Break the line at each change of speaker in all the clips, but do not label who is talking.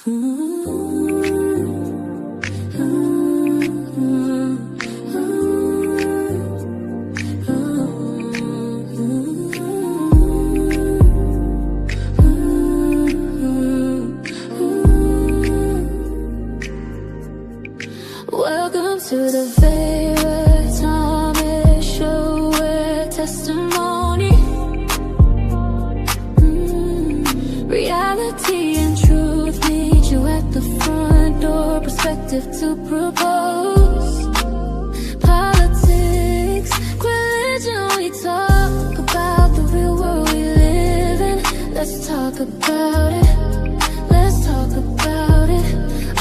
Welcome to the Vera show, where testimony, reality and truth meet you at the front door. Perspective to propose. Politics, religion, we talk about the real world we live in. Let's talk about it. Let's talk about it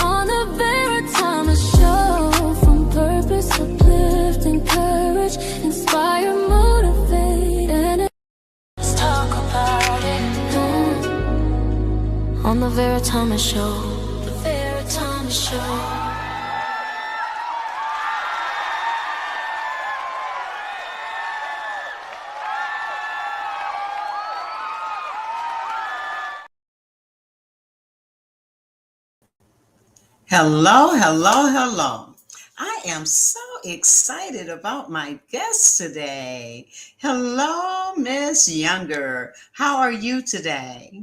on the Vera show. From purpose, uplift, encourage, inspire, motivate, and let's talk about it on the Vera show. The Vera show.
Hello, hello, hello. I am so excited about my guest today. Hello, Miss Younger. How are you today?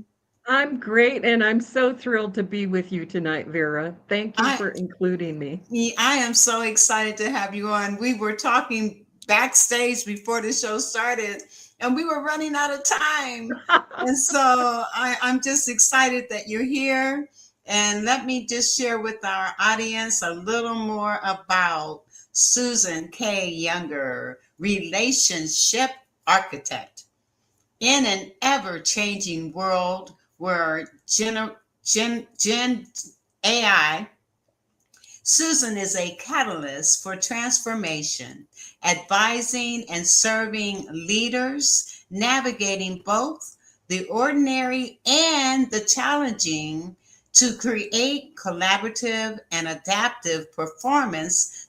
I'm great, and I'm so thrilled to be with you tonight, Vera. Thank you for including me.
I am so excited to have you on. We were talking backstage before the show started, and we were running out of time. And so I'm just excited that you're here. And let me just share with our audience a little more about Susan K. Younger, relationship architect. In an ever-changing world where Gen AI, Susan is a catalyst for transformation, advising and serving leaders, navigating both the ordinary and the challenging to create collaborative and adaptive performance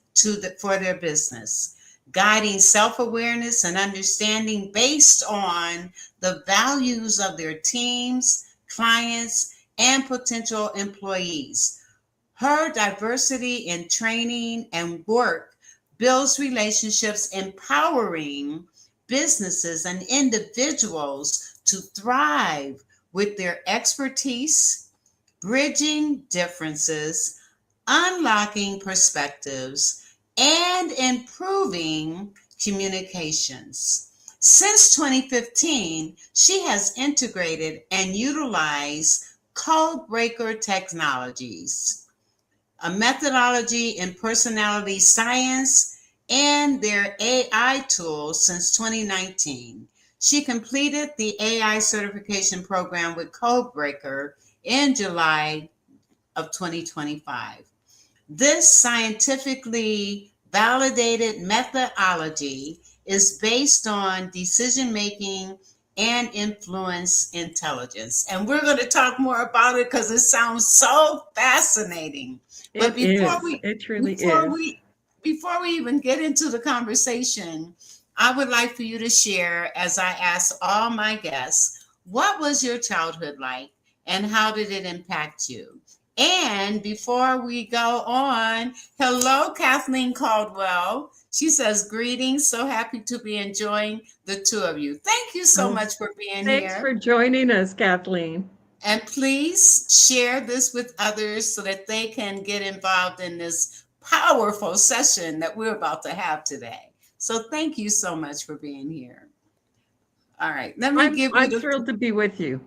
for their business, guiding self-awareness and understanding based on the values of their teams, clients, and potential employees. Her diversity in training and work builds relationships, empowering businesses and individuals to thrive with their expertise, bridging differences, unlocking perspectives, and improving communications. Since 2015, she has integrated and utilized Codebreaker Technologies, a methodology in personality science, and their AI tools since 2019. She completed the AI certification program with Codebreaker in July of 2025. This scientifically validated methodology is based on decision-making and influence intelligence. And we're going to talk more about it because it sounds so fascinating. But before we even get into the conversation, I would like for you to share, as I ask all my guests, what was your childhood like and how did it impact you? And before we go on, hello, Kathleen Caldwell. She says, greetings. So happy to be enjoying the two of you. Thank you so much for being here.
Thanks for joining us, Kathleen.
And please share this with others so that they can get involved in this powerful session that we're about to have today. So thank you so much for being here. All right.
I'm thrilled to be with you.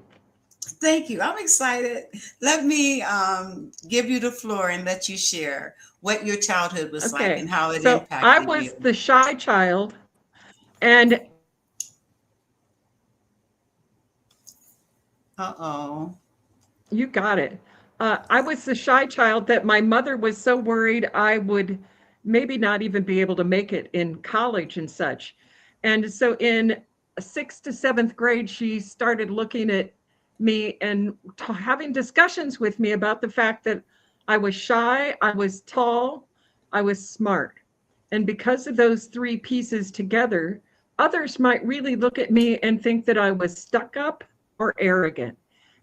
Thank you. I'm excited. Let me give you the floor and let you share what your childhood was like and how it impacted you.
I was the shy child, and you got it. I was the shy child that my mother was so worried I would maybe not even be able to make it in college and such. And so in 6th to 7th grade, she started looking at me and having discussions with me about the fact that I was shy, I was tall, I was smart. And because of those three pieces together, others might really look at me and think that I was stuck up or arrogant.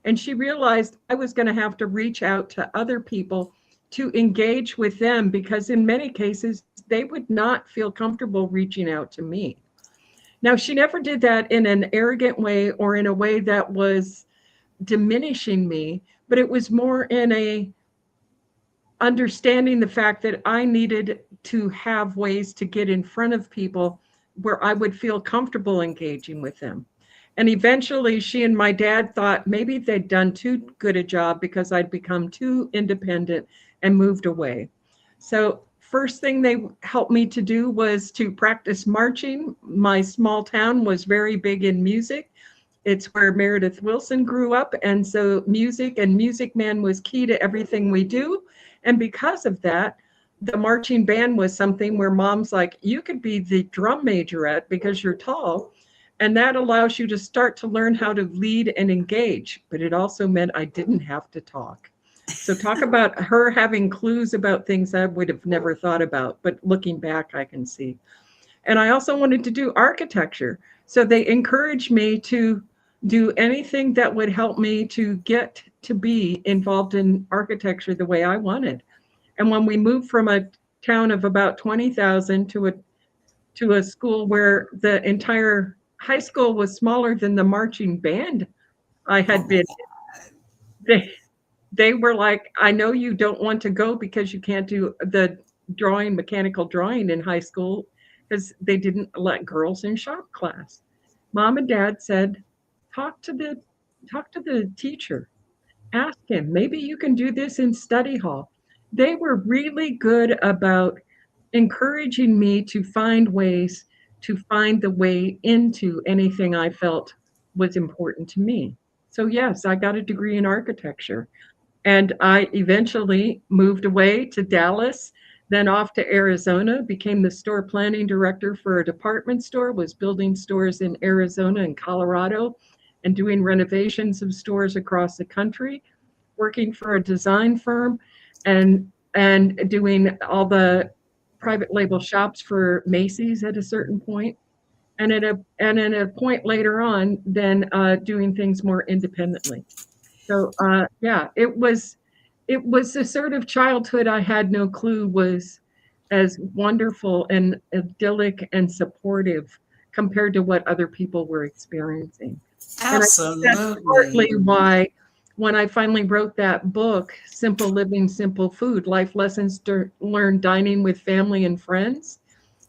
And she realized I was going to have to reach out to other people to engage with them because in many cases they would not feel comfortable reaching out to me. Now, she never did that in an arrogant way or in a way that was diminishing me, but it was more in a understanding the fact that I needed to have ways to get in front of people where I would feel comfortable engaging with them. And eventually, she and my dad thought maybe they'd done too good a job because I'd become too independent and moved away. So, first thing they helped me to do was to practice marching. My small town was very big in music. It's where Meredith Willson grew up. And so music and Music Man was key to everything we do. And because of that, the marching band was something where mom's like, you could be the drum majorette because you're tall. And that allows you to start to learn how to lead and engage. But it also meant I didn't have to talk. So talk about her having clues about things I would have never thought about. But looking back, I can see. And I also wanted to do architecture. So they encouraged me to do anything that would help me to get to be involved in architecture the way I wanted. And when we moved from a town of about 20,000 to a school where the entire high school was smaller than the marching band I had been, they they were like, I know you don't want to go because you can't do the drawing, mechanical drawing in high school because they didn't let girls in shop class. Mom and dad said, talk to the talk to the teacher. Ask him. Maybe you can do this in study hall. They were really good about encouraging me to find ways to find the way into anything I felt was important to me. So yes, I got a degree in architecture. And I eventually moved away to Dallas, then off to Arizona, became the store planning director for a department store, was building stores in Arizona and Colorado, and doing renovations of stores across the country, working for a design firm and doing all the private label shops for Macy's at a certain point. And at a point later on, then doing things more independently. So yeah, it was a sort of childhood I had no clue was as wonderful and idyllic and supportive compared to what other people were experiencing. And I think that's partly
Absolutely.
why when I finally wrote that book, Simple Living, Simple Food, Life Lessons Learned Dining with Family and Friends,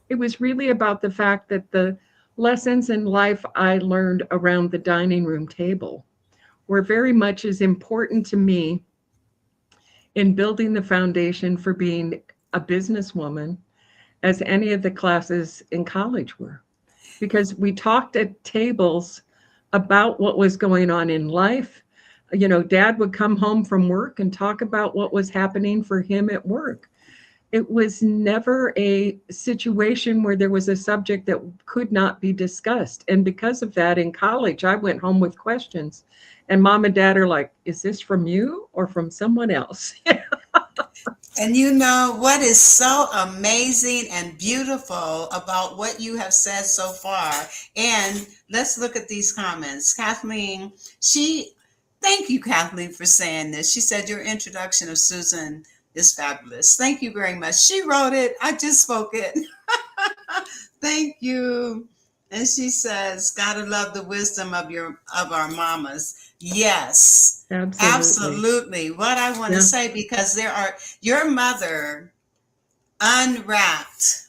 it was really about the fact that the lessons in life I learned around the dining room table were very much as important to me in building the foundation for being a businesswoman as any of the classes in college were. Because we talked at tables about what was going on in life. You know, dad would come home from work and talk about what was happening for him at work. It was never a situation where there was a subject that could not be discussed. And because of that, in college, I went home with questions. And mom and dad are like, is this from you or from someone else?
And you know what is so amazing and beautiful about what you have said so far? And let's look at these comments. Kathleen, thank you, Kathleen, for saying this. She said your introduction of Susan is fabulous. Thank you very much. She wrote it. I just spoke it. Thank you. And she says, gotta love the wisdom of our mamas. Yes,
Absolutely.
absolutely. What I want to
Yeah.
say, because your mother unwrapped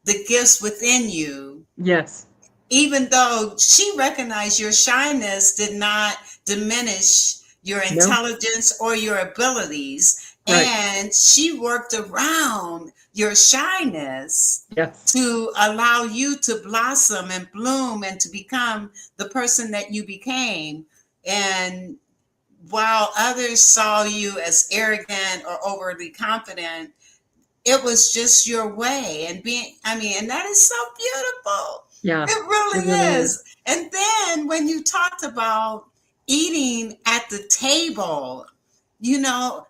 the gifts within you,
Yes.
even though she recognized your shyness did not diminish your
No.
intelligence or your abilities.
Right.
And she worked around your shyness
Yes.
to allow you to blossom and bloom and to become the person that you became. And while others saw you as arrogant or overly confident, it was just your way. And and that is so beautiful.
Yeah.
It really
It really is.
is. And then when you talked about eating at the table,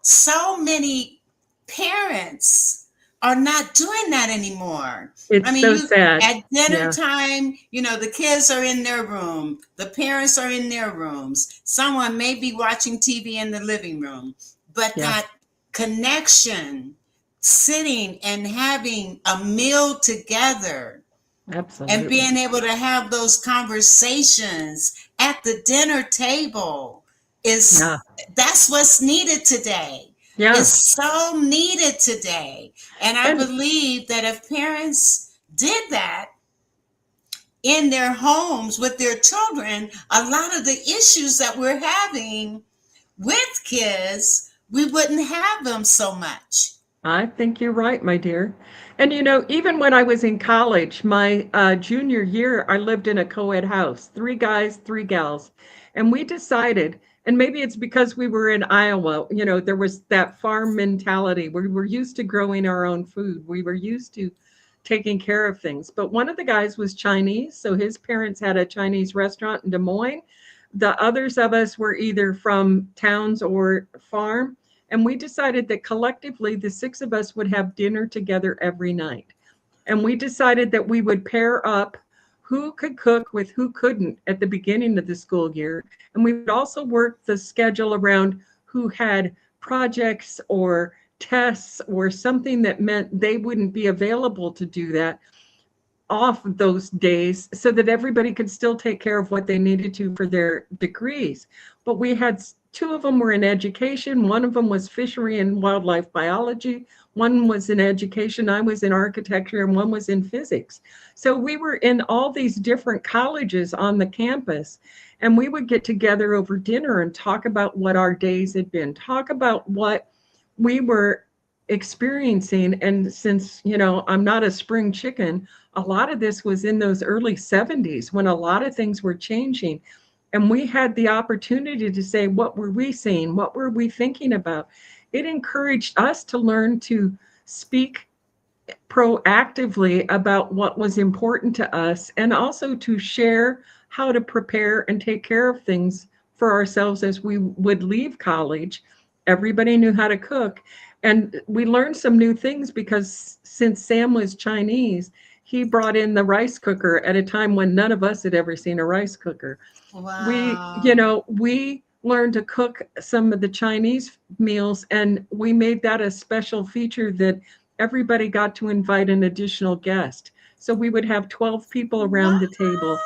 so many parents are not doing that anymore. I
It's
mean,
so
you
sad.
at dinner
Yeah.
time, the kids are in their room, the parents are in their rooms. Someone may be watching TV in the living room, but
Yeah.
that connection, sitting and having a meal together and
Absolutely.
being able to have those conversations at the dinner table is
Yeah.
that's what's needed today.
Yeah.
It's so needed today. And I
And
believe that if parents did that in their homes with their children, a lot of the issues that we're having with kids, we wouldn't have them so much.
I think you're right, my dear. And even when I was in college, my junior year, I lived in a co-ed house, three guys, three gals. And we decided, and maybe it's because we were in Iowa, there was that farm mentality. We were used to growing our own food. We were used to taking care of things. But one of the guys was Chinese, so his parents had a Chinese restaurant in Des Moines. The others of us were either from towns or farm, and we decided that collectively, the six of us would have dinner together every night. And we decided that we would pair up who could cook with who couldn't at the beginning of the school year. And we would also work the schedule around who had projects or tests or something that meant they wouldn't be available to do that off those days so that everybody could still take care of what they needed to for their degrees. But we had two of them were in education, one of them was fishery and wildlife biology, one was in education, I was in architecture, and one was in physics. So we were in all these different colleges on the campus, and we would get together over dinner and talk about what our days had been, talk about what we were experiencing. And since I'm not a spring chicken, a lot of this was in those early 70s when a lot of things were changing. And we had the opportunity to say, what were we seeing? What were we thinking about? It encouraged us to learn to speak proactively about what was important to us and also to share how to prepare and take care of things for ourselves as we would leave college. Everybody knew how to cook. And we learned some new things because since Sam was Chinese, he brought in the rice cooker at a time when none of us had ever seen a rice cooker.
Wow.
We learned to cook some of the Chinese meals, and we made that a special feature that everybody got to invite an additional guest. So we would have 12 people
Wow.
around the table,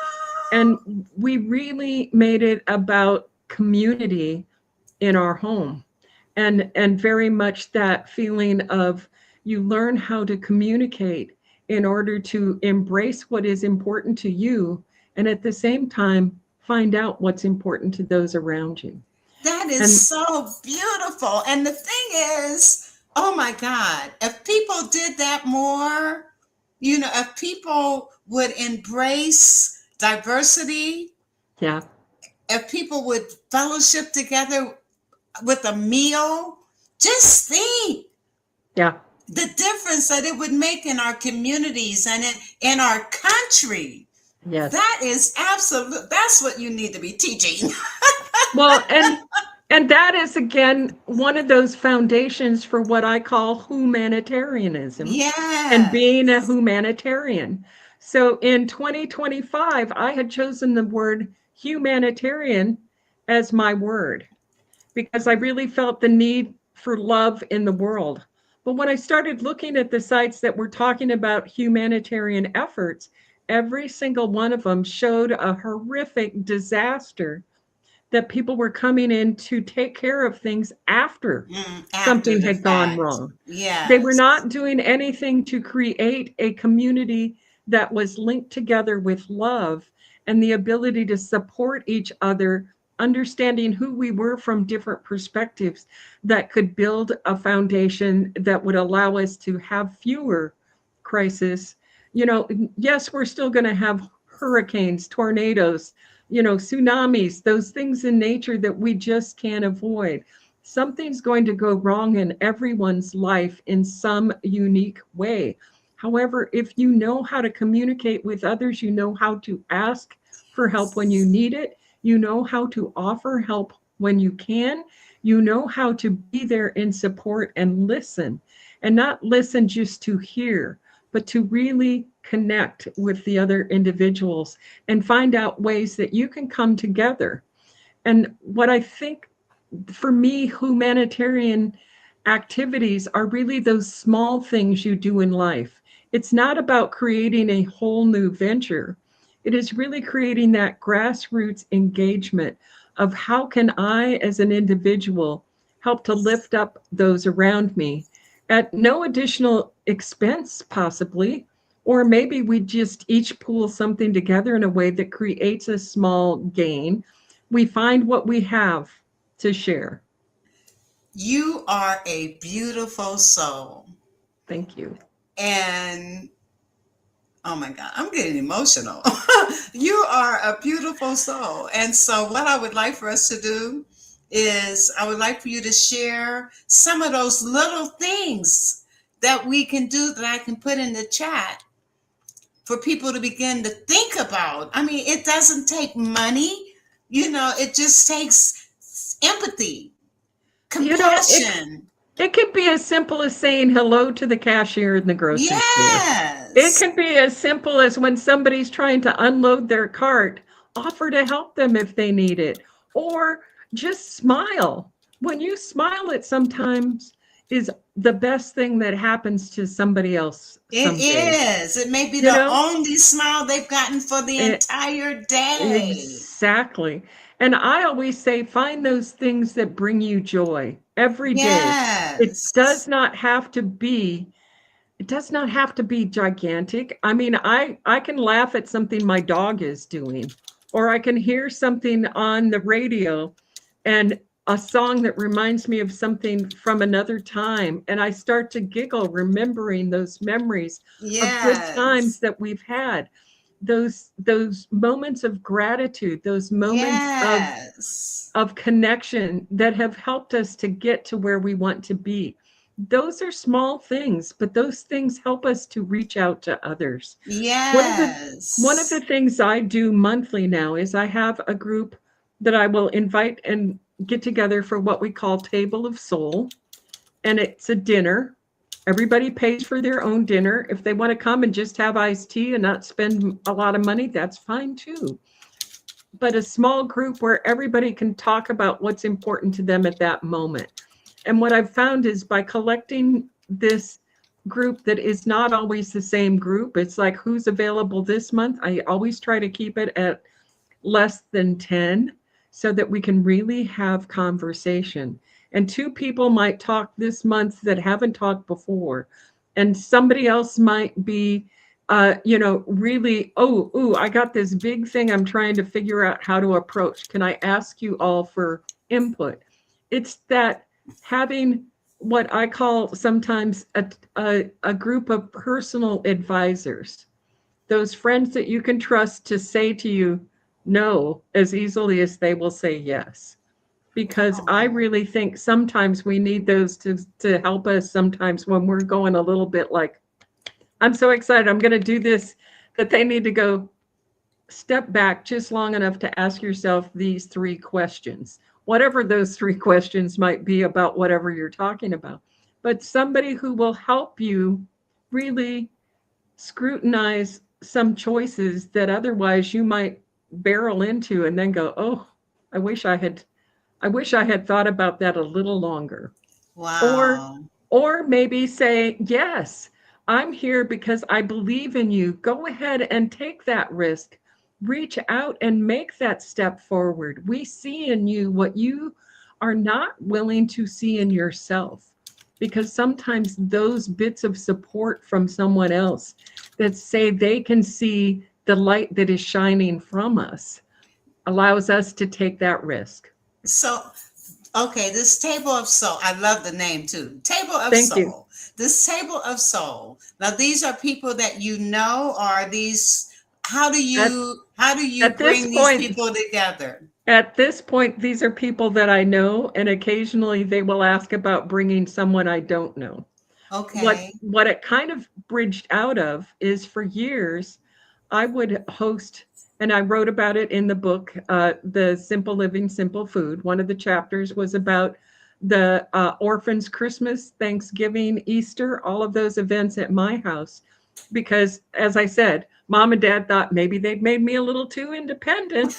and we really made it about community in our home. And very much that feeling of you learn how to communicate in order to embrace what is important to you and at the same time find out what's important to those around you.
That is
And
so beautiful. And the thing is, oh my God, if people did that more, if people would embrace diversity,
yeah,
if people would fellowship together with a meal, just think
yeah,
the difference that it would make in our communities and in our country.
yes.
That is absolute. That's what you need to be teaching.
Well, and that is again one of those foundations for what I call humanitarianism and
Yes.
being a humanitarian. So in 2025, I had chosen the word humanitarian as my word because I really felt the need for love in the world. But when I started looking at the sites that were talking about humanitarian efforts, every single one of them showed a horrific disaster that people were coming in to take care of things after
After
something
the
had gone
fact.
wrong. They were
Yes.
not doing anything to create a community that was linked together with love and the ability to support each other, understanding who we were from different perspectives that could build a foundation that would allow us to have fewer crises. Yes, we're still going to have hurricanes, tornadoes, tsunamis, those things in nature that we just can't avoid. Something's going to go wrong in everyone's life in some unique way. However, if you know how to communicate with others, you know how to ask for help when you need it, you know how to offer help when you can, You know how to be there in support and listen, and not listen just to hear, but to really connect with the other individuals and find out ways that you can come together. And what I think for me, humanitarian activities are really those small things you do in life. It's not about creating a whole new venture. It is really creating that grassroots engagement of how can I, as an individual, help to lift up those around me at no additional expense, possibly. Or maybe we just each pool something together in a way that creates a small gain. We find what we have to share.
You are a beautiful soul.
Thank you.
And oh my God, I'm getting emotional. You are a beautiful soul. And so, what I would like for us to do is, I would like for you to share some of those little things that we can do that I can put in the chat for people to begin to think about. I mean, it doesn't take money, it just takes empathy,
You know,
compassion.
it could be as simple as saying hello to the cashier in the grocery store. It
Yes.
can be as simple as when somebody's trying to unload their cart, offer to help them if they need it, or just smile. When you smile, it sometimes is the best thing that happens to somebody else
It
someday.
is. It may be
You
the
know,
only smile they've gotten for the
it,
entire day.
exactly. And I always say, find those things that bring you joy every day. It
Yes.
does not have to be it does not have to be gigantic. I mean, I can laugh at something my dog is doing, or I can hear something on the radio and a song that reminds me of something from another time, and I start to giggle remembering those memories of good times
Yes.
that we've had. Those moments of gratitude, those moments
Yes.
of connection that have helped us to get to where we want to be. Those are small things, but those things help us to reach out to others. One of the one of the
Yes.
things I do monthly now is I have a group that I will invite and get together for what we call Table of Soul, and it's a dinner. Everybody pays for their own dinner. If they want to come and just have iced tea and not spend a lot of money, that's fine too. But a small group where everybody can talk about what's important to them at that moment. And what I've found is by collecting this group that is not always the same group, it's like who's available this month. I always try to keep it at less than 10 so that we can really have conversation. And two people might talk this month that haven't talked before, and somebody else might be really, I got this big thing I'm trying to figure out how to approach. Can I ask you all for input? It's that having what I call sometimes a group of personal advisors, those friends that you can trust to say to you no as easily as they will say yes. Because I
Oh,
really think sometimes we need those to help us sometimes when we're going a little bit like, I'm so excited, I'm going to do this, that they need to go step back just long enough to ask yourself these three questions, whatever those three questions might be about whatever you're talking about. But somebody who will help you really scrutinize some choices that otherwise you might barrel into and then go, oh, I wish I had thought about that a little longer. Or
wow.
or maybe say, yes, I'm here because I believe in you. Go ahead and take that risk. Reach out and make that step forward. We see in you what you are not willing to see in yourself. Because sometimes those bits of support from someone else that say they can see the light that is shining from us allows us to take that risk.
So, okay, this table of soul, I love the name too. Table of
Thank you.
soul. This table of soul. Now, these are people that you know, or are these,
At,
how do you
at this
bring these
point,
people together?
At this point, these are people that I know, and occasionally they will ask about bringing someone I don't know.
Okay.
What it kind of bridged out of is for years, I would host, and I wrote about it in the book, The Simple Living, Simple Food. One of the chapters was about the orphans Christmas, Thanksgiving, Easter, all of those events at my house. Because as I said, mom and dad thought maybe they'd made me a little too independent.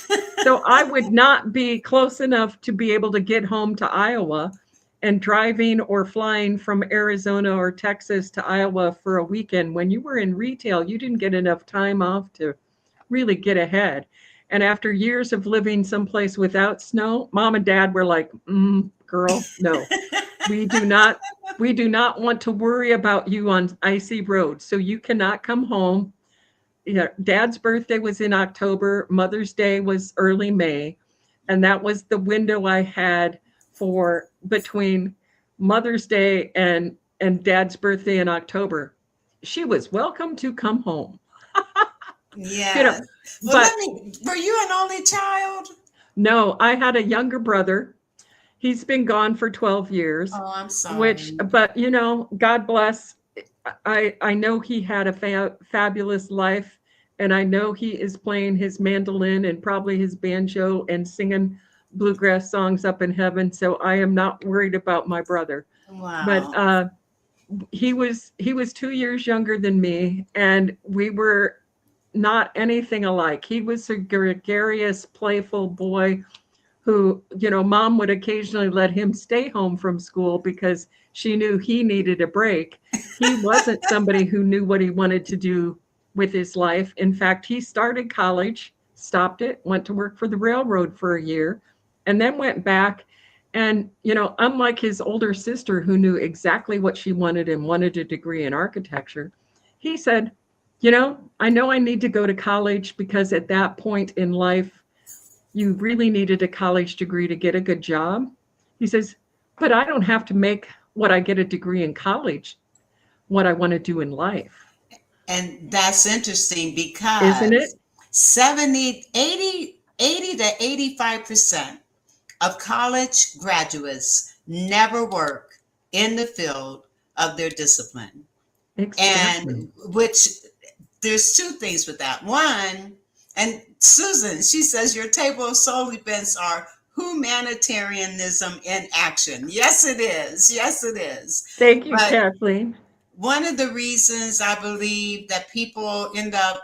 So I would not be close enough to be able to get home to Iowa, and driving or flying from Arizona or Texas to Iowa for a weekend. When you were in retail, you didn't get enough time off to really get ahead. And after years of living someplace without snow, mom and dad were like, girl, no, we do not want to worry about you on icy roads. So you cannot come home. You know, dad's birthday was in October, Mother's Day was early May, and that was the window I had for between Mother's Day and dad's birthday in October. She was welcome to come home.
Yeah.
You know,
Well,
but
were you an only child?
no, I had a younger brother. He's been gone for 12 years,
Oh, I'm sorry.
but you know, God bless. I know he had a fabulous life, and I know he is playing his mandolin and probably his banjo and singing bluegrass songs up in heaven. So I am not worried about my brother.
Wow.
But he was 2 years younger than me, and we were not anything alike. He was a gregarious, playful boy who, you know, mom would occasionally let him stay home from school because she knew he needed a break. He wasn't somebody who knew what he wanted to do with his life. In fact, he started college, stopped it, went to work for the railroad for a year, and then went back. And, you know, unlike his older sister who knew exactly what she wanted and wanted a degree in architecture, he said, you know I need to go to college because at that point in life, you really needed a college degree to get a good job. He says, but I don't have to make what I get a degree in college what I want to do in life.
And that's interesting because
Isn't it?
80 to 85% of college graduates never work in the field of their discipline.
Exactly.
And which there's two things with that. One, and Susan, she says your table of soul events are humanitarianism in action. Yes, it is. Yes, it is.
Thank you,
But
Kathleen.
one of the reasons I believe that people end up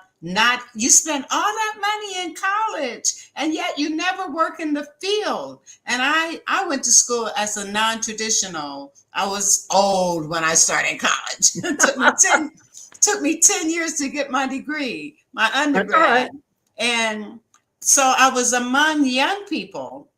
you spend all that money in college and yet you never work in the field. And I went to school as a non-traditional. I was old when I started college. It took me 10 years to get my degree, my undergrad.
That's right.
And so I was among young people,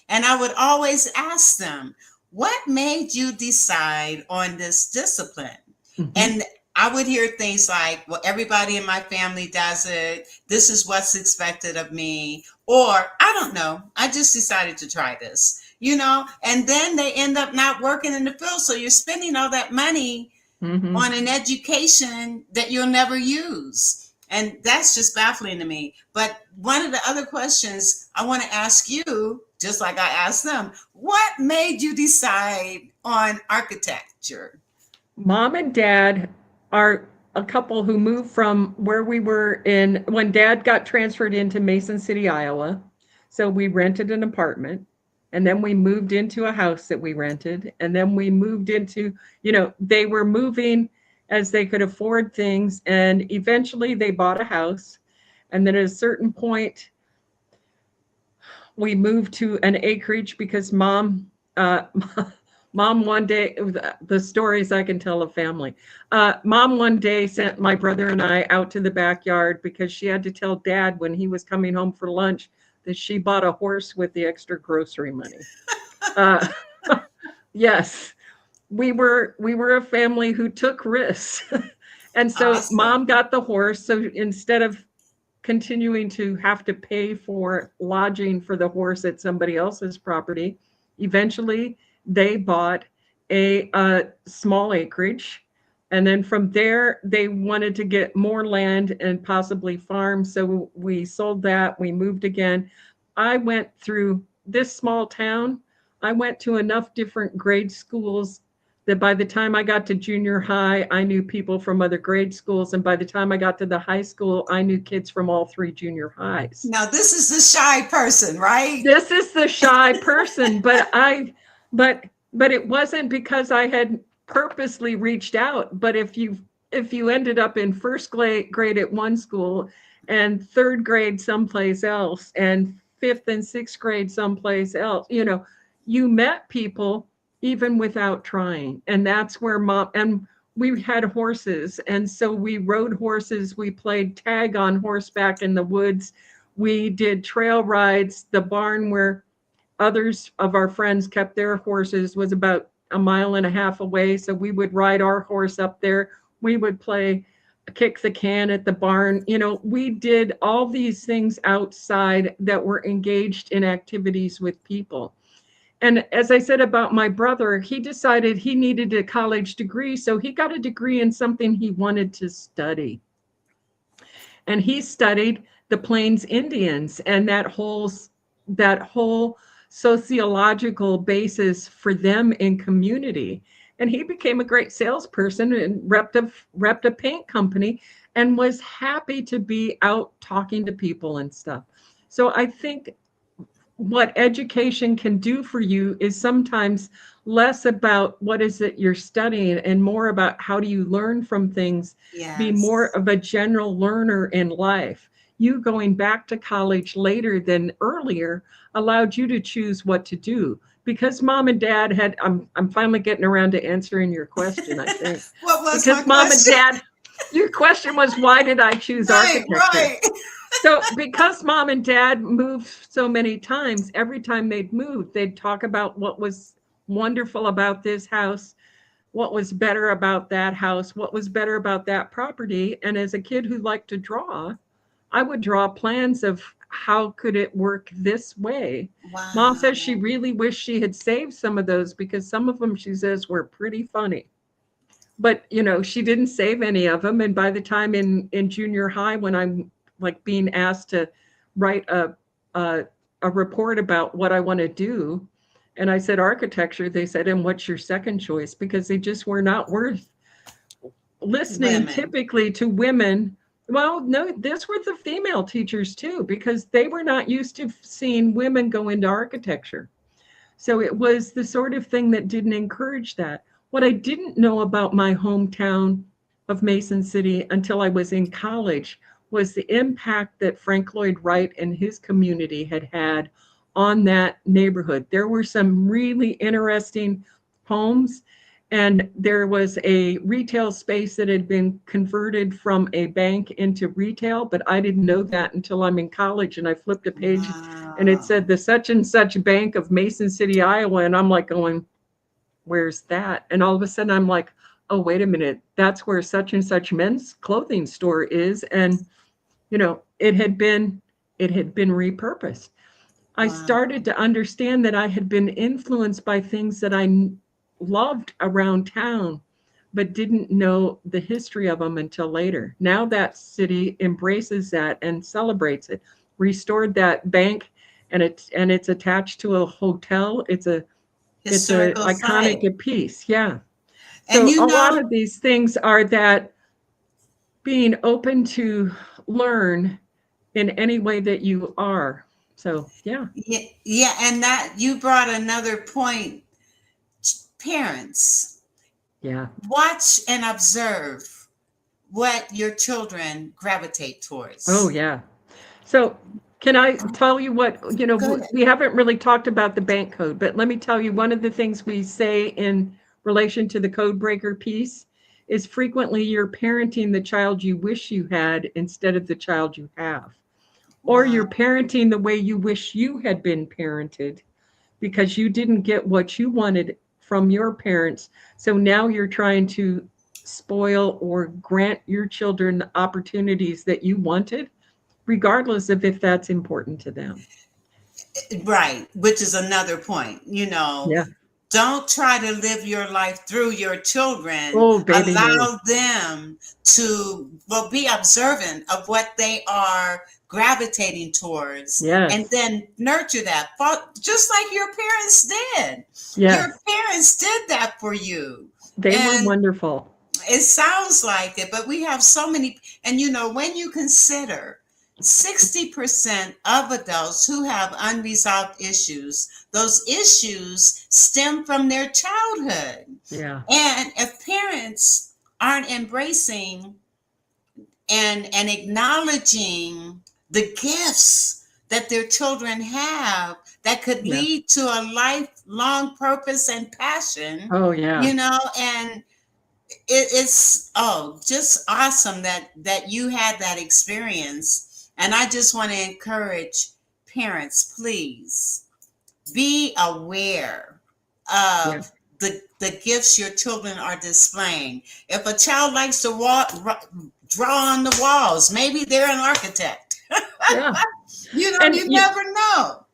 and I would always ask them, what made you decide on this discipline?
Mhm.
And I would hear things like, well, everybody in my family does it. This is what's expected of me. Or I don't know. I just decided to try this, and then they end up not working in the field. So you're spending all that money on an education that you'll never use. And that's just baffling to me. But one of the other questions I want to ask you, just like I asked them, what made you decide on architecture?
Mom and dad are a couple who moved from where we were when dad got transferred into Mason City, Iowa. So we rented an apartment, and then we moved into a house that we rented. And then we moved into, they were moving as they could afford things. And eventually they bought a house. And then at a certain point, we moved to an acreage because mom one day, the stories I can tell of family. Mom one day sent my brother and I out to the backyard because she had to tell dad when he was coming home for lunch that she bought a horse with the extra grocery money. Yes, we were a family who took risks. And so
Awesome.
Mom got the horse. So instead of continuing to have to pay for lodging for the horse at somebody else's property, eventually they bought a small acreage. And then from there, they wanted to get more land and possibly farm. So we sold that. We moved again. I went through this small town. I went to enough different grade schools that by the time I got to junior high, I knew people from other grade schools. And by the time I got to the high school, I knew kids from all three junior highs.
Now, this is the shy person, right?
This is the shy person, but but it wasn't because I had purposely reached out. But if you ended up in first grade at one school and third grade someplace else and fifth and sixth grade someplace else, you met people even without trying. And that's where mom and we had horses. And so we rode horses. We played tag on horseback in the woods. We did trail rides. The barn where others of our friends kept their horses was about a mile and a half away. So we would ride our horse up there. We would play kick the can at the barn. We did all these things outside that were engaged in activities with people. And as I said about my brother, he decided he needed a college degree. So he got a degree in something he wanted to study. And he studied the Plains Indians and that whole sociological basis for them in community. And he became a great salesperson and repped a paint company and was happy to be out talking to people and stuff. So I think what education can do for you is sometimes less about what is it you're studying and more about how do you learn from things, be more of a general learner in life. You going back to college later than earlier allowed you to choose what to do. Because mom and dad had, I'm finally getting around to answering your question, I think.
What was
because
my
mom
question?
and dad, your question was, why did I choose architecture?
Right.
So because mom and dad moved so many times, every time they'd move, they'd talk about what was wonderful about this house, what was better about that house, what was better about that property. And as a kid who liked to draw, I would draw plans of how could it work this way.
Wow.
Mom says she really wished she had saved some of those because some of them, she says, were pretty funny. But, she didn't save any of them. And by the time in junior high, when I'm like being asked to write a report about what I want to do, and I said architecture, they said, and what's your second choice? Because they just were not worth listening typically to women. Well, no, this were the female teachers too, because they were not used to seeing women go into architecture. So it was the sort of thing that didn't encourage that. What I didn't know about my hometown of Mason City until I was in college was the impact that Frank Lloyd Wright and his community had on that neighborhood. There were some really interesting homes. And there was a retail space that had been converted from a bank into retail, but I didn't know that until I'm in college. And I flipped a page and it said the such and such bank of Mason City, Iowa. And I'm like going, where's that? And all of a sudden I'm like, oh, wait a minute. That's where such and such men's clothing store is. And, it had been repurposed. I started to understand that I had been influenced by things that I loved around town, but didn't know the history of them until later. Now that city embraces that and celebrates it. Restored that bank, and it's attached to a hotel. It's an iconic piece. Yeah. So a lot of these things are that being open to learn in any way that you are. So yeah.
Yeah, and that you brought another point. Parents, watch and observe what your children gravitate towards.
Oh, yeah. So can I tell you what, we haven't really talked about the bank code, but let me tell you, one of the things we say in relation to the Codebreaker piece is frequently you're parenting the child you wish you had instead of the child you have. Or you're parenting the way you wish you had been parented because you didn't get what you wanted from your parents. So now you're trying to spoil or grant your children the opportunities that you wanted, regardless of if that's important to them.
Right, which is another point, Don't try to live your life through your children.
Oh, baby,
allow them to be observant of what they are gravitating towards, and then nurture that, just like your parents did. Your parents did that for you.
They were wonderful.
It sounds like it, but we have so many, and when you consider 60% of adults who have unresolved issues, those issues stem from their childhood.
Yeah.
And if parents aren't embracing and acknowledging the gifts that their children have that could
Yeah.
lead to a lifelong purpose and passion,
Oh, yeah.
and it's just awesome that you had that experience. And I just want to encourage parents, please be aware
Yeah.
of the gifts your children are displaying. If a child likes to draw on the walls, maybe they're an architect.
Yeah. And
You never know.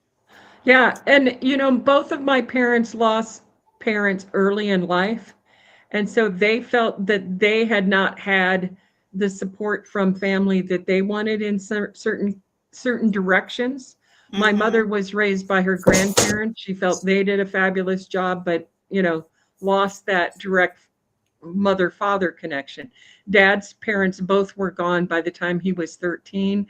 yeah, and both of my parents lost parents early in life. And so they felt that they had not had the support from family that they wanted in certain directions. My mother
Hmm.
was raised by her grandparents. She felt they did a fabulous job, but lost that direct mother father connection. Dad's parents both were gone by the time he was 13.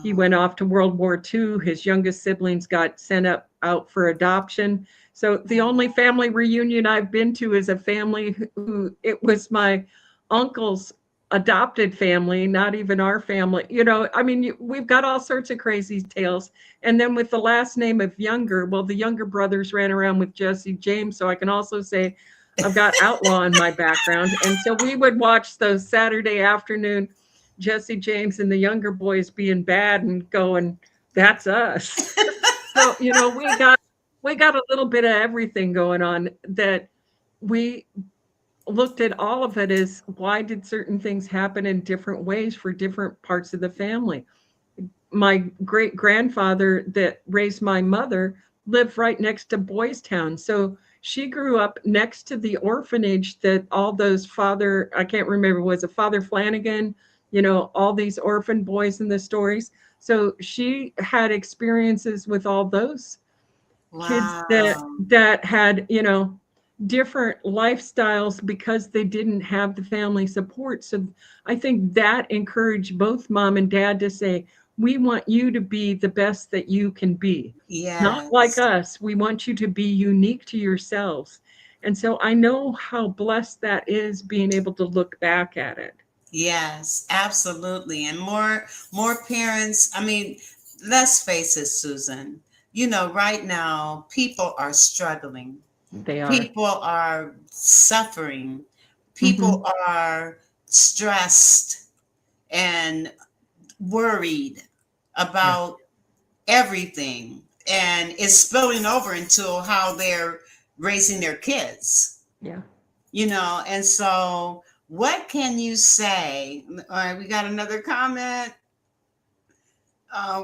He went
Oh,
off to World War II. His youngest siblings got sent up out for adoption. So the only family reunion I've been to is a family who it was my uncle's adopted family, not even our family. I mean, we've got all sorts of crazy tales. And then with the last name of Younger, well, the Younger brothers ran around with Jesse James. So I can also say I've got outlaw in my background. And so we would watch those Saturday afternoon Jesse James and the Younger boys being bad and going, that's us. So, we got a little bit of everything going on that we looked at all of it as why did certain things happen in different ways for different parts of the family. My great grandfather that raised my mother lived right next to Boys Town. So she grew up next to the orphanage that all those I can't remember, was it Father Flanagan, all these orphan boys in the stories. So she had experiences with all those kids that
wow.
had, different lifestyles because they didn't have the family support. So I think that encouraged both mom and dad to say, we want you to be the best that you can be. Not like
Yes.
us. We want you to be unique to yourselves. And so I know how blessed that is being able to look back at it.
Yes, absolutely. And more parents, I mean, let's face it, Susan. Right now people are struggling.
They are.
People are suffering. People
Hmm.
are stressed and worried
Yeah.
about everything. And it's spilling over into how they're raising their kids.
Yeah.
And so what can you say? All right, we got another comment.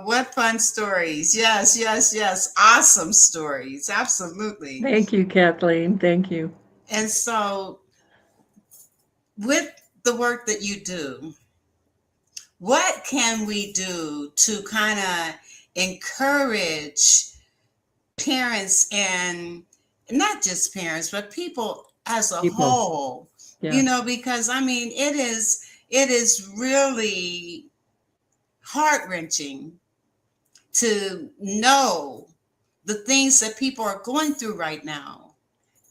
What fun stories. Yes, yes, yes. Awesome stories. Absolutely.
Thank you, Kathleen. Thank you.
And so, with the work that you do, what can we do to kind of encourage parents, and not just parents, but people as a
People.
whole?
Yeah.
Because I mean, it is really heart wrenching to know the things that people are going through right now.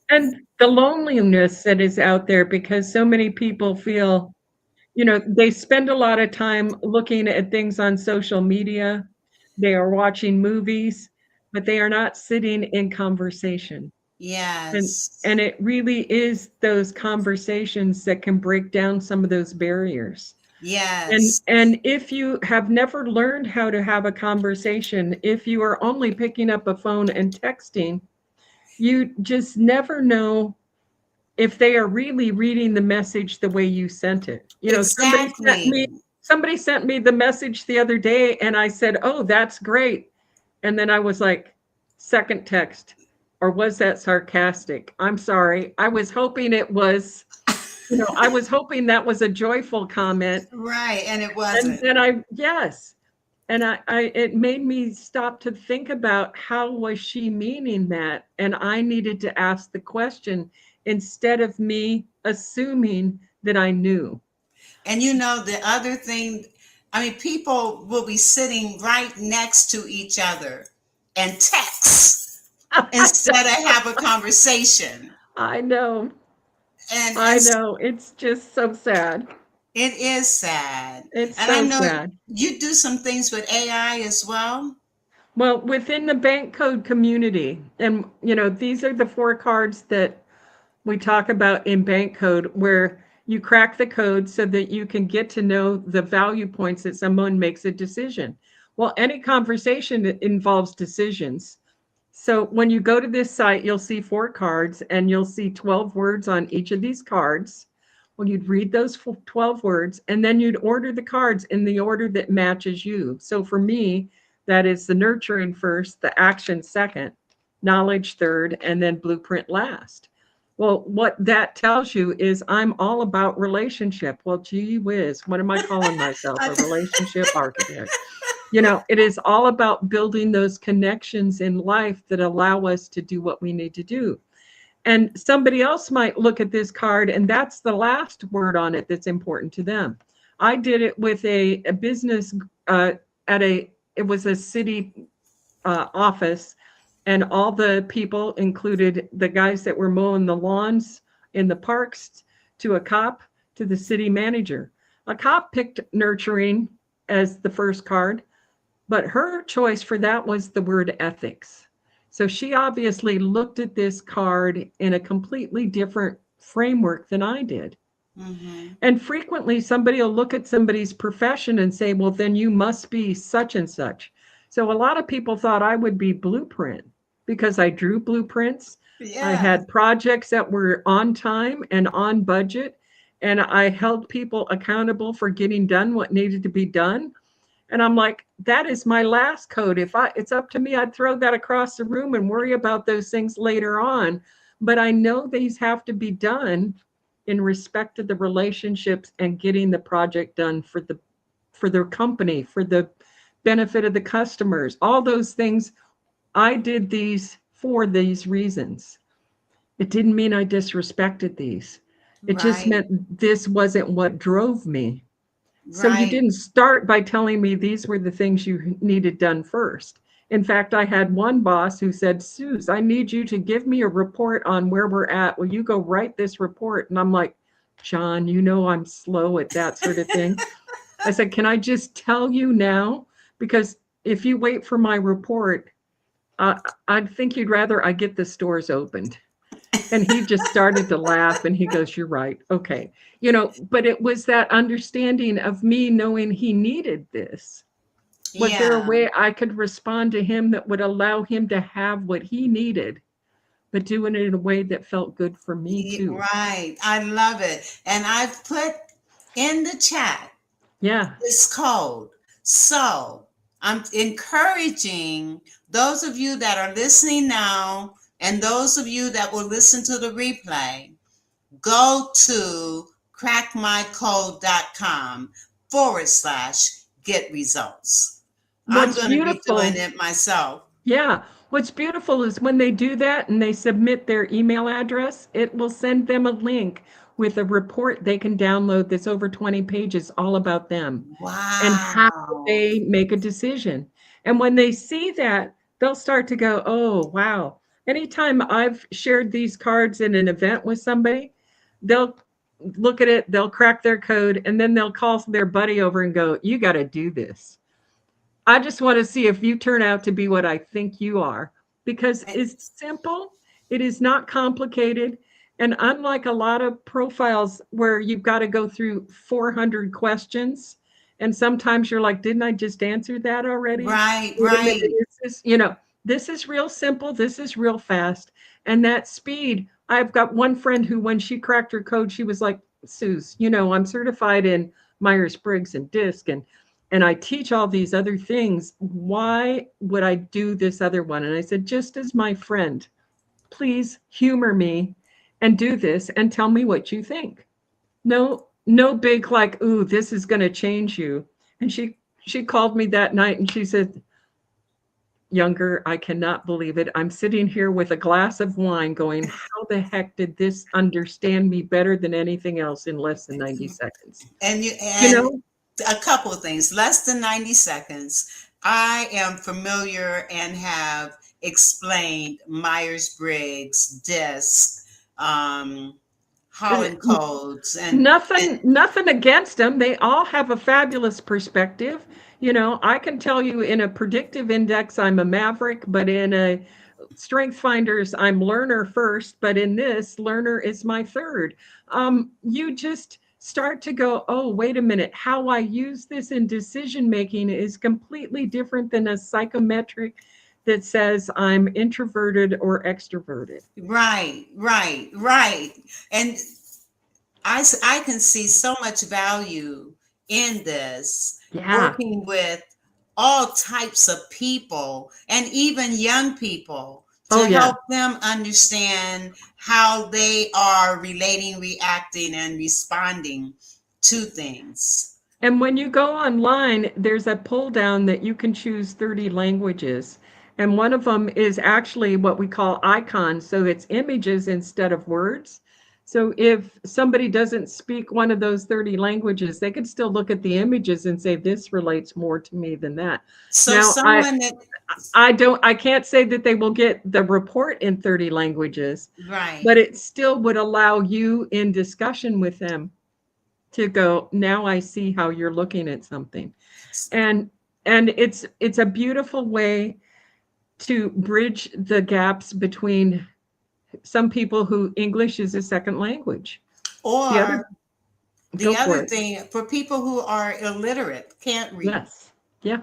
And the loneliness that is out there because so many people feel, they spend a lot of time looking at things on social media. They are watching movies, but they are not sitting in conversation. And
Yes.
it really is those conversations that can break down some of those barriers. And
Yes.
and if you have never learned how to have a conversation, if you are only picking up a phone and texting, you just never know if they are really reading the message the way you sent it.
Exactly.
Somebody sent me the message the other day and I said, "Oh, that's great." And then I was like, second text, or was that sarcastic? I'm sorry. I was hoping that was a joyful comment.
Right. And it
And
wasn't.
then yes. And it made me stop to think about how was she meaning that? And I needed to ask the question instead of me assuming that I knew.
And the other thing, I mean, people will be sitting right next to each other and text instead of have a conversation.
I know.
And
I know. It's just so sad.
it is sad.
It's
And I
so
know
sad.
you do some things with AI as well.
Well, within the bank code community, and these are the 4 cards that we talk about in bank code, where you crack the code so that you can get to know the value points that someone makes a decision. Well, any conversation involves decisions. So when you go to this site, you'll see 4 cards and you'll see 12 words on each of these cards. Well, you'd read those 12 words and then you'd order the cards in the order that matches you. So for me, that is the nurturing first, the action second, knowledge third, and then blueprint last. Well, what that tells you is I'm all about relationship. Well, gee whiz, what am I calling myself? A relationship architect. It is all about building those connections in life that allow us to do what we need to do. And somebody else might look at this card, and that's the last word on it that's important to them. I did it with a business it was a city office, and all the people included the guys that were mowing the lawns in the parks, to a cop, to the city manager. A cop picked nurturing as the first card, but her choice for that was the word ethics. So she obviously looked at this card in a completely different framework than I did.
Mm-hmm.
And frequently somebody will look at somebody's profession and say, well, then you must be such and such. So a lot of people thought I would be blueprint because I drew blueprints. I
Yeah.
had projects that were on time and on budget, and I held people accountable for getting done what needed to be done. And I'm like, that is my last code. If it's up to me, I'd throw that across the room and worry about those things later on. But I know these have to be done in respect to the relationships and getting the project done for their company, for the benefit of the customers, all those things. I did these for these reasons. It didn't mean I disrespected these. It just
Right.
meant this wasn't what drove me. So you
Right.
didn't start by telling me these were the things you needed done first. In fact, I had one boss who said, Suze, I need you to give me a report on where we're at. Will you go write this report? And I'm like, John, I'm slow at that sort of thing. I said, can I just tell you now? Because if you wait for my report, I think you'd rather I get the stores opened. And he just started to laugh and he goes, you're right. Okay. But it was that understanding of me knowing he needed this. Was there a
Yeah.
way I could respond to him that would allow him to have what he needed, but doing it in a way that felt good for me too?
Right. I love it. And I've put in the chat
Yeah.
this code. So I'm encouraging those of you that are listening now and those of you that will listen to the replay, go to crackmycode.com/get results. I'm
What's
going to be doing
beautiful,
it myself.
yeah. What's beautiful is when they do that and they submit their email address, it will send them a link with a report they can download that's over 20 pages all about them and how
Wow.
they make a decision. And when they see that, they'll start to go, oh, wow. Anytime I've shared these cards in an event with somebody, they'll look at it, they'll crack their code, and then they'll call their buddy over and go, you got to do this. I just want to see if you turn out to be what I think you are, because it's simple. It is not complicated. And unlike a lot of profiles where you've got to go through 400 questions, and sometimes you're like, didn't I just answer that already?
Right,
Wait a minute,
right.
this is real simple. This is real fast. And that speed, I've got one friend who, when she cracked her code, she was like, Suze, I'm certified in Myers-Briggs and DISC, and I teach all these other things. Why would I do this other one? And I said, just as my friend, please humor me and do this and tell me what you think. No big like, ooh, this is going to change you. And she called me that night and she said, Younger, I cannot believe it. I'm sitting here with a glass of wine going, how the heck did this understand me better than anything else in less than 90 seconds?
And
You know,
A couple of things, less than 90 seconds. I am familiar and have explained Myers-Briggs, DISC,
And
Holland codes, and
nothing against them. They all have a fabulous perspective. You know, I can tell you in a predictive index, I'm a maverick, but in a strength finders, I'm learner first, but in this, learner is my third. You just start to go, oh, wait a minute, how I use this in decision making is completely different than a psychometric that says I'm introverted or extroverted.
right. And I can see so much value in this,
Yeah.
working with all types of people and even young people
Oh,
to
yeah.
help them understand how they are relating, reacting, and responding to things.
And when you go online, there's a pull down that you can choose 30 languages. And one of them is actually what we call icons. So it's images instead of words. So if somebody doesn't speak one of those 30 languages, they could still look at the images and say, this relates more to me than that.
So
Now,
someone that,
I can't say that they will get the report in 30 languages,
right.
but it still would allow you in discussion with them to go, now I see how you're looking at something. And it's a beautiful way to bridge the gaps between some people who English is a second language. The other,
Or
go
the
for
other
it.
thing, for people who are illiterate, can't read,
Yes. Yeah.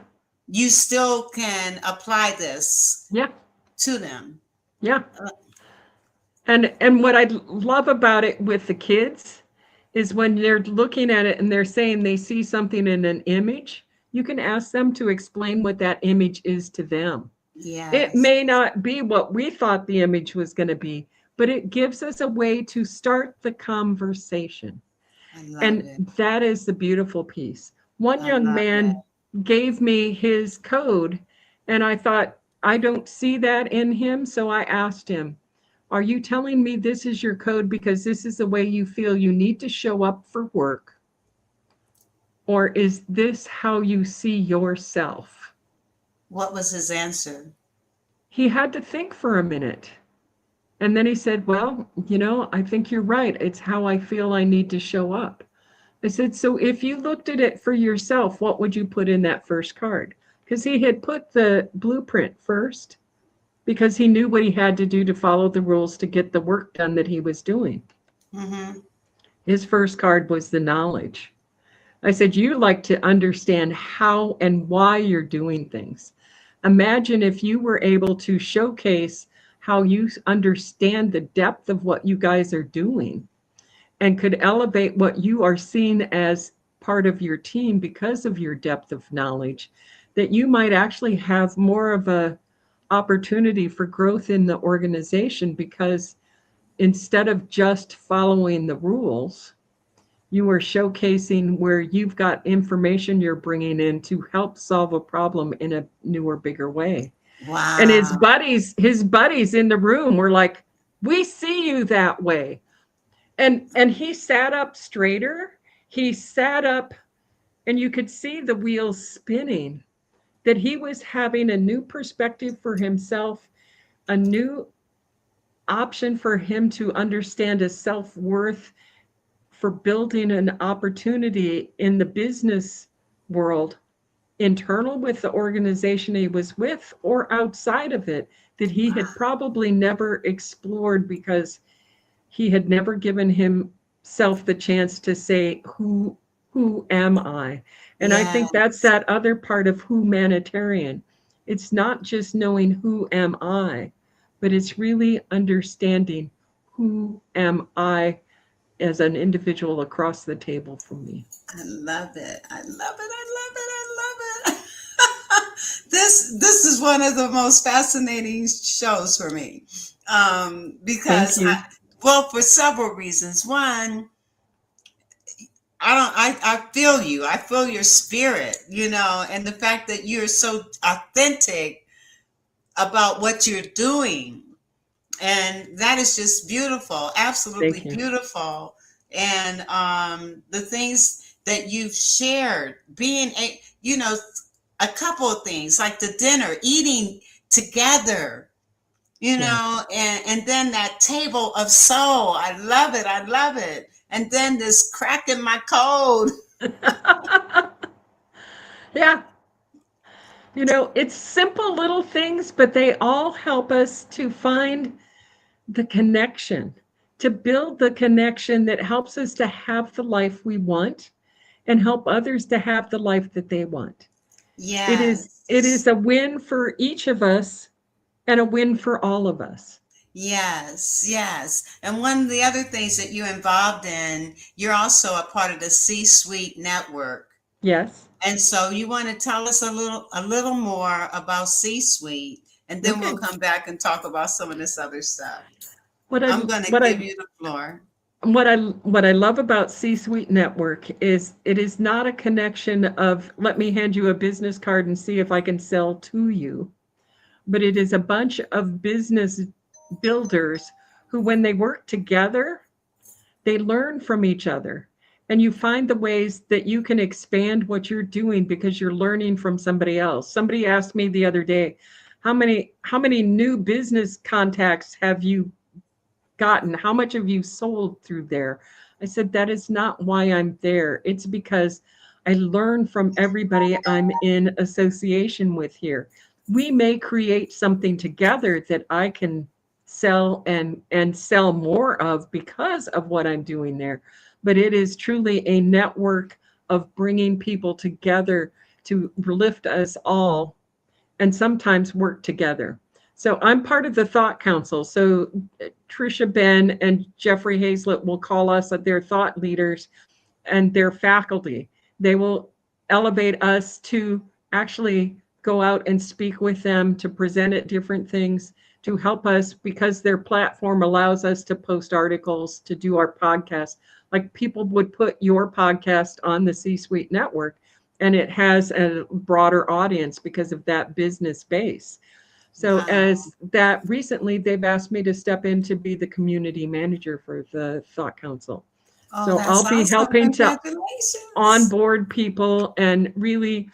you still can apply this
Yeah.
to them.
Yeah. And what I love about it with the kids is when they're looking at it and they're saying they see something in an image, you can ask them to explain what that image is to them. It
Yes,
may not be what we thought the image was going to be, but it gives us a way to start the conversation.
I love
And
it.
that is the beautiful piece. One
I
young
love it.
man gave me his code, and I thought, I don't see that in him. So I asked him, are you telling me this is your code because this is the way you feel you need to show up for work? Or is this how you see yourself?
What was his answer?
He had to think for a minute. And then he said, well, I think you're right. It's how I feel I need to show up. I said, so if you looked at it for yourself, what would you put in that first card? Because he had put the blueprint first because he knew what he had to do to follow the rules to get the work done that he was doing.
Mm-hmm.
His first card was the knowledge. I said, you like to understand how and why you're doing things. Imagine if you were able to showcase how you understand the depth of what you guys are doing and could elevate what you are seeing as part of your team because of your depth of knowledge, that you might actually have more of a opportunity for growth in the organization, because instead of just following the rules, you are showcasing where you've got information you're bringing in to help solve a problem in a newer, bigger way. And
Wow.
his buddies in the room were like, we see you that way. And he sat up straighter. He sat up and you could see the wheels spinning, that he was having a new perspective for himself, a new option for him to understand his self-worth, for building an opportunity in the business world, internal with the organization he was with or outside of it, that he had probably never explored because he had never given himself the chance to say, who am I? And I think that's
Yes.
that other part of humanitarian. It's not just knowing who am I, but it's really understanding who am I as an individual across the table from me.
I love it. I love it. I love it. I love it. This is one of the most fascinating shows for me,
Thank
because
you.
well, for several reasons. One, I feel you. I feel your spirit, and the fact that you're so authentic about what you're doing. And that is just beautiful, absolutely
Thank you.
beautiful. And the things that you've shared, being a couple of things like the dinner, eating together, and then that table of soul. I love it. I love it. And then this cracking my code.
Yeah. It's simple little things, but they all help us to find the connection, to build the connection that helps us to have the life we want and help others to have the life that they want. It is
Yes.
a win for each of us and a win for all of us.
Yes, yes. And one of the other things that you're involved in, you're also a part of the C-suite network.
Yes.
And so you want to tell us a little more about C-suite, and then we'll
Okay.
come back and talk about some of this other stuff.
What I
I'm going to
what
give
I
you the floor.
what I love about C-suite network is it is not a connection of let me hand you a business card and see if I can sell to you, but it is a bunch of business builders who, when they work together, they learn from each other. And you find the ways that you can expand what you're doing because you're learning from somebody else. Somebody asked me the other day, how many new business contacts have you gotten? How much have you sold through there? I said, that is not why I'm there. It's because I learn from everybody I'm in association with here. We may create something together that I can sell and sell more of because of what I'm doing there. But it is truly a network of bringing people together to lift us all and sometimes work together. So I'm part of the Thought Council. So Trisha Ben and Jeffrey Hazlett will call us their thought leaders and their faculty. They will elevate us to actually go out and speak with them, to present at different things, to help us because their platform allows us to post articles, to do our podcast. Like people would put your podcast on the C-Suite network and it has a broader audience because of that business base. So
Wow.
as that recently, they've asked me to step in to be the community manager for the Thought Council.
Oh,
So
that's
I'll be
awesome.
helping to
Congratulations.
onboard people and really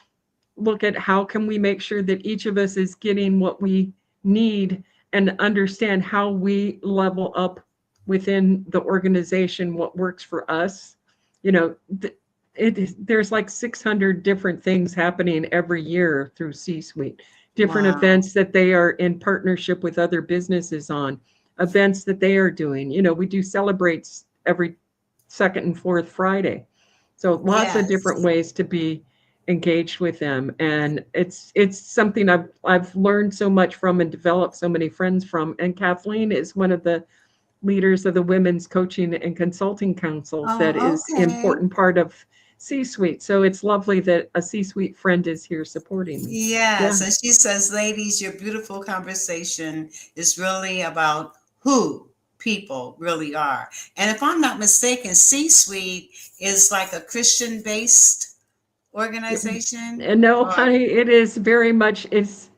look at how can we make sure that each of us is getting what we need and understand how we level up within the organization, what works for us. You know, there's like 600 different things happening every year through C-Suite, different
Wow.
events that they are in partnership with other businesses on, events that they are doing. We do celebrates every second and fourth Friday. So lots of different
Yes.
ways to be engaged with them, and it's something I've learned so much from and developed so many friends from. And Kathleen is one of the leaders of the Women's Coaching and Consulting Council that
Oh,
is
okay.
important part of C-Suite. So it's lovely that a C-Suite friend is here supporting me. Yeah.
Yes. And she says, ladies, your beautiful conversation is really about who people really are. And if I'm not mistaken, C-Suite is like a Christian based organization.
And no,
Or,
honey, it is very much it's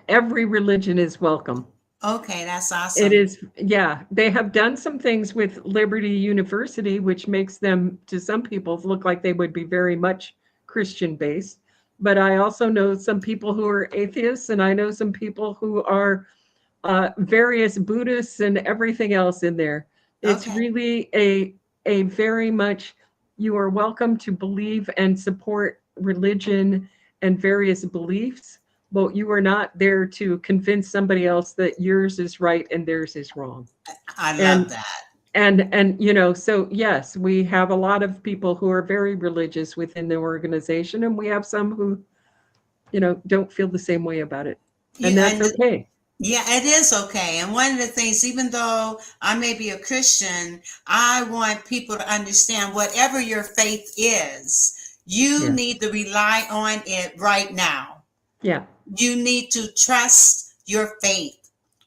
every religion is welcome.
okay, that's
It
awesome.
is, yeah. They have done some things with Liberty University, which makes them, to some people, look like they would be very much Christian based. But I also know some people who are atheists, and I know some people who are various Buddhists and everything else in there. It's
Okay.
really a very much you are welcome to believe and support religion and various beliefs, but you are not there to convince somebody else that yours is right and theirs is wrong.
I love
And
that.
so yes, we have a lot of people who are very religious within the organization, and we have some who don't feel the same way about it,
You
and that's
and
okay.
Yeah, it is okay. And one of the things, even though I may be a Christian, I want people to understand whatever your faith is, you
Yeah.
need to rely on it right now.
Yeah.
You need to trust your faith,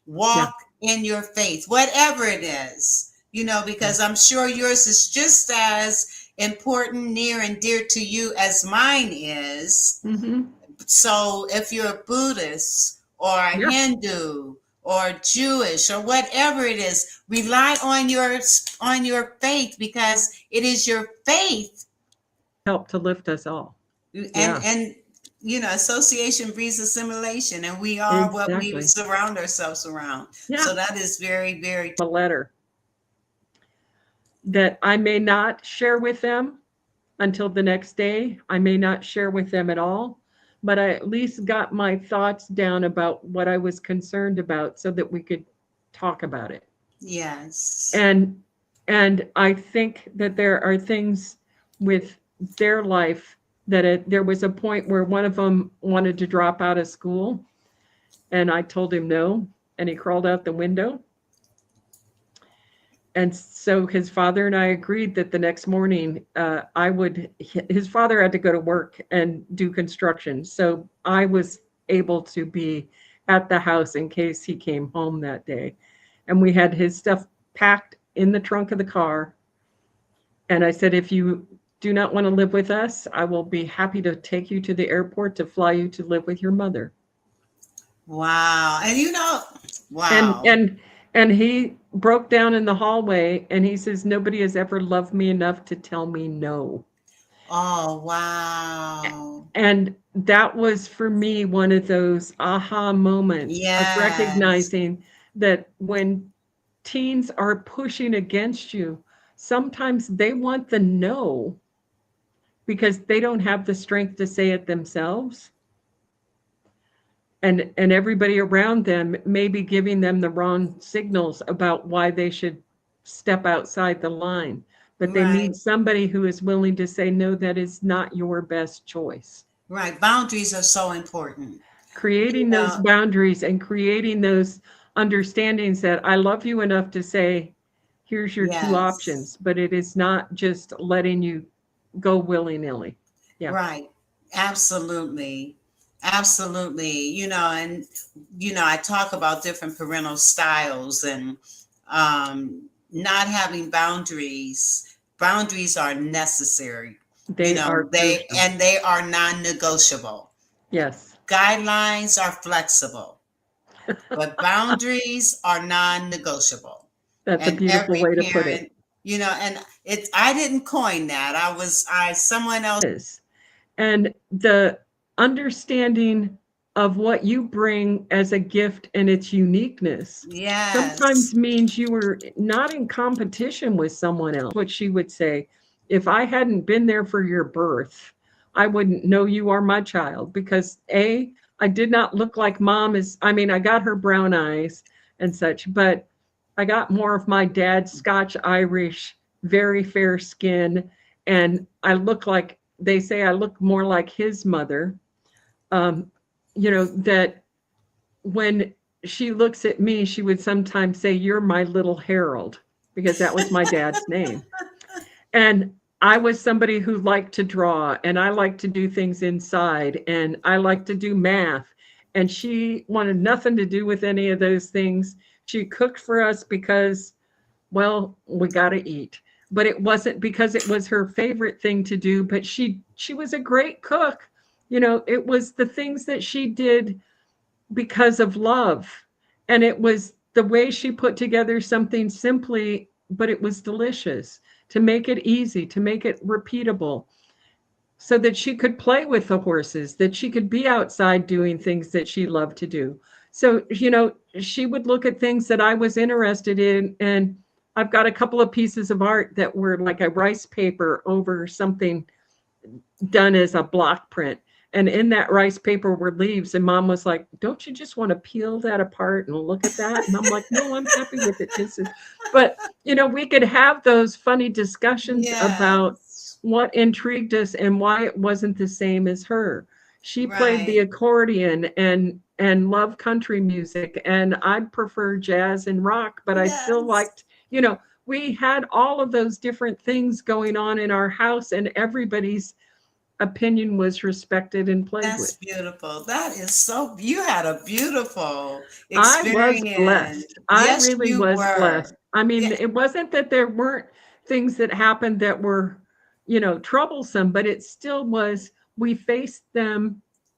Yeah.
walk in your faith, whatever it is,
Yeah.
because I'm sure yours is just as important, near and dear to you as mine is.
Hmm.
So if you're a Buddhist or a
Yeah.
Hindu or Jewish or whatever it is, rely on your faith, because it is your faith
help to lift us all. Yeah,
And association breeds assimilation, and we are what we
exactly.
surround ourselves around.
Yeah.
So that is very, very
A letter that I may not share with them until the next day. I may not share with them at all, but I at least got my thoughts down about what I was concerned about so that we could talk about it.
yes.
And and I think that there are things with their life that there was a point where one of them wanted to drop out of school, and I told him no, and he crawled out the window. And so his father and I agreed that the next morning, his father had to go to work and do construction. So I was able to be at the house in case he came home that day. And we had his stuff packed in the trunk of the car. And I said, if you do not want to live with us, I will be happy to take you to the airport to fly you to live with your mother.
Wow. And
And
wow.
and he broke down in the hallway and he says, nobody has ever loved me enough to tell me no.
Oh, wow.
And that was for me one of those aha moments of
Yes.
recognizing that when teens are pushing against you, sometimes they want the no because they don't have the strength to say it themselves. And everybody around them may be giving them the wrong signals about why they should step outside the line, but they
Right.
need somebody who is willing to say no, that is not your best choice.
Right. Boundaries are so important. You
Creating those
know,
boundaries and creating those understandings that I love you enough to say here's your two
yes.
options, but it is not just letting you go willy-nilly. Yeah.
Right. Absolutely. Absolutely. And I talk about different parental styles and not having boundaries. Boundaries are necessary.
They are crucial.
They are non-negotiable.
Yes.
Guidelines are flexible, but boundaries are non-negotiable.
That's a
And
beautiful
every
way to put it.
parent, and I didn't coin that. Someone else.
Is. And the understanding of what you bring as a gift and its uniqueness
Yes.
sometimes means you were not in competition with someone else. What she would say, if I hadn't been there for your birth, I wouldn't know you are my child because I did not look like mom I mean, I got her brown eyes and such, but I got more of my dad's Scotch Irish, very fair skin. And I look like, they say I look more like his mother. Um, that when she looks at me, she would sometimes say, you're my little Harold, because that was my dad's name. And I was somebody who liked to draw and I liked to do things inside and I liked to do math. And she wanted nothing to do with any of those things. She cooked for us because, well, we got to eat. But it wasn't because it was her favorite thing to do, but she was a great cook. It was the things that she did because of love. And it was the way she put together something simply, but it was delicious, to make it easy, to make it repeatable, so that she could play with the horses, that she could be outside doing things that she loved to do. So, she would look at things that I was interested in. And I've got a couple of pieces of art that were like a rice paper over something done as a block print. And in that rice paper were leaves. And mom was like, don't you just want to peel that apart and look at that? And I'm like, no, I'm happy with it. But, we could have those funny discussions about
Yes.
what intrigued us and why it wasn't the same as her. She played the
Right.
accordion and loved country music. And I'd prefer jazz and rock, but I still
Yes.
liked, we had all of those different things going on in our house, and everybody's opinion was respected and played
That's
with.
beautiful. You had a beautiful
I was
experience.
blessed. I
Yes,
really
you
was blessed.
were.
I mean,
Yeah.
it wasn't that there weren't things that happened that were, troublesome, but it still was, we faced them